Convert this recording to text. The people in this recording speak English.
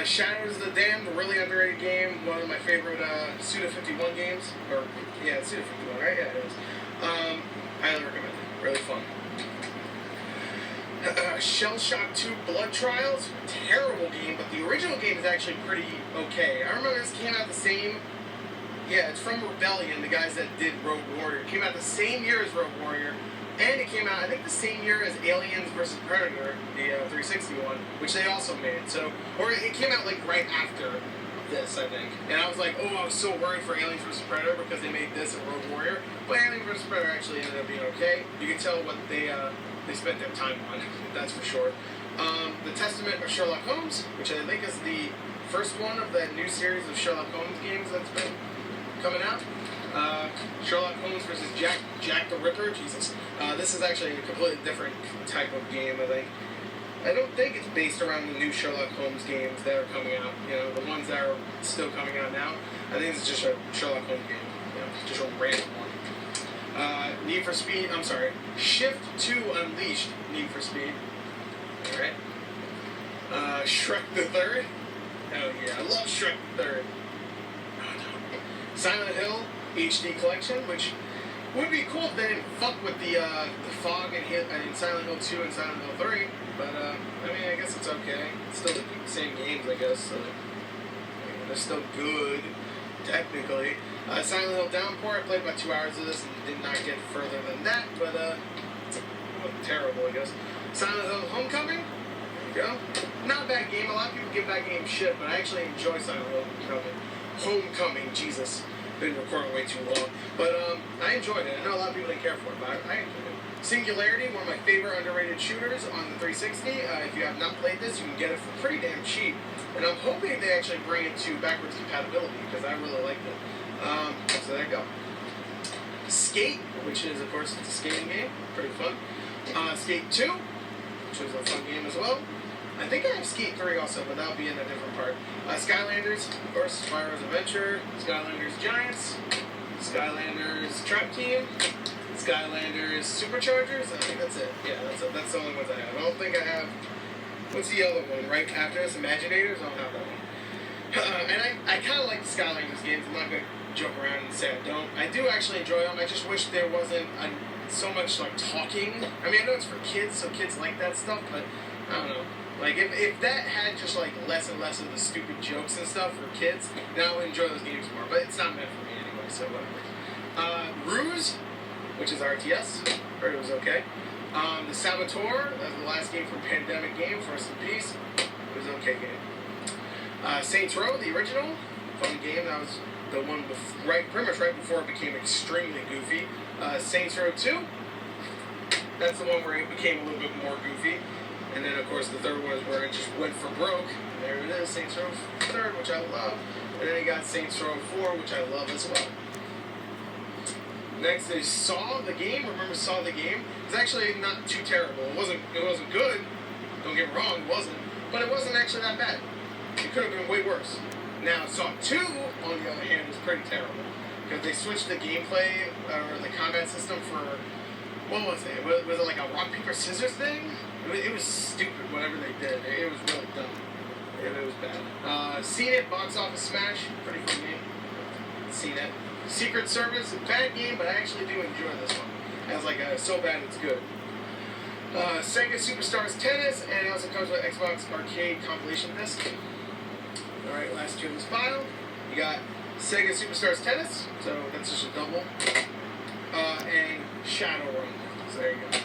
Shadows of the Damned, really underrated game. One of my favorite Suda51 games. Or, yeah, it's Suda51, right? Yeah, it is. Highly recommend it. Really fun. Shell Shock 2 Blood Trials. Terrible game, but the original game is actually pretty okay. I remember this came out the same... Yeah, it's from Rebellion, the guys that did Rogue Warrior. It came out the same year as Rogue Warrior. And it came out, I think, the same year as Aliens vs. Predator, the 360 one, which they also made. So, or it came out like right after this, I think. And I was like, oh, I was so worried for Aliens vs. Predator because they made this and Rogue Warrior. But Aliens vs. Predator actually ended up being okay. You can tell what they spent their time on, that's for sure. The Testament of Sherlock Holmes, which I think is the first one of the new series of Sherlock Holmes games that's been coming out. Sherlock Holmes versus Jack the Ripper. Jesus. This is actually a completely different type of game, I think. I don't think it's based around the new Sherlock Holmes games that are coming out. You know, the ones that are still coming out now. I think it's just a Sherlock Holmes game. You know, just a random one. Need for Speed. I'm sorry. Shift 2 Unleashed. Need for Speed. All right. Shrek the Third. Hell yeah, I love Shrek the Third. Silent Hill HD Collection, which would be cool if they didn't fuck with the fog and Silent Hill 2 and Silent Hill 3, but I mean, I guess it's okay. It's still the same games, I guess, so they're still good, technically. Silent Hill Downpour, I played about 2 hours of this and did not get further than that, but it wasn't terrible, I guess. Silent Hill Homecoming, there you go. Not a bad game. A lot of people give that game shit, but I actually enjoy Silent Hill Homecoming, Jesus. Been recording way too long. But I enjoyed it. I know a lot of people didn't care for it, but I enjoyed it. Singularity, one of my favorite underrated shooters on the 360. If you have not played this, you can get it for pretty damn cheap. And I'm hoping they actually bring it to backwards compatibility, because I really liked it. So there you go. Skate, which is, of course, it's a skating game. Pretty fun. Skate 2, which is a fun game as well. I think I have Skate 3 also, but that'll be in a different part. Skylanders, of course, Spyro's Adventure, Skylanders Giants, Skylanders Trap Team, Skylanders Superchargers. I think that's it. Yeah, that's the only ones I have. I don't think I have... What's the other one? Right after this, Imaginators? I don't have that one. And I kind of like the Skylanders games. I'm not going to joke around and say I don't. I do actually enjoy them. I just wish there wasn't so much, like, talking. I mean, I know it's for kids, so kids like that stuff, but I don't know. Like, if that had just, like, less and less of the stupid jokes and stuff for kids, then I would enjoy those games more. But it's not meant for me anyway, so whatever. Ruse, which is RTS. Heard it was okay. The Saboteur, that's the last game from Pandemic Games, rest in peace. It was an okay game. Saints Row, the original. Fun game. That was the one pretty much right before it became extremely goofy. Saints Row 2. That's the one where it became a little bit more goofy. And then, of course, the third one is where it just went for broke. And there it is, Saints Row 3, which I love. And then you got Saints Row 4, which I love as well. Next is Saw the Game. Remember Saw the Game? It's actually not too terrible. It wasn't good. Don't get me wrong, it wasn't. But it wasn't actually that bad. It could have been way worse. Now, Saw 2, on the other hand, is pretty terrible. Because they switched the gameplay, or the combat system for... What was it? Was it like a rock, paper, scissors thing? It was stupid, whatever they did. It was really dumb. It was bad. Seen It, Box Office Smash. Pretty fun game. Seen It. Secret Service, bad game, but I actually do enjoy this one. It's like so bad it's good. Sega Superstars Tennis, and it also comes with Xbox Arcade Compilation Disc. Alright, last two in this file. You got Sega Superstars Tennis, so that's just a double. And Shadowrun. So there you go.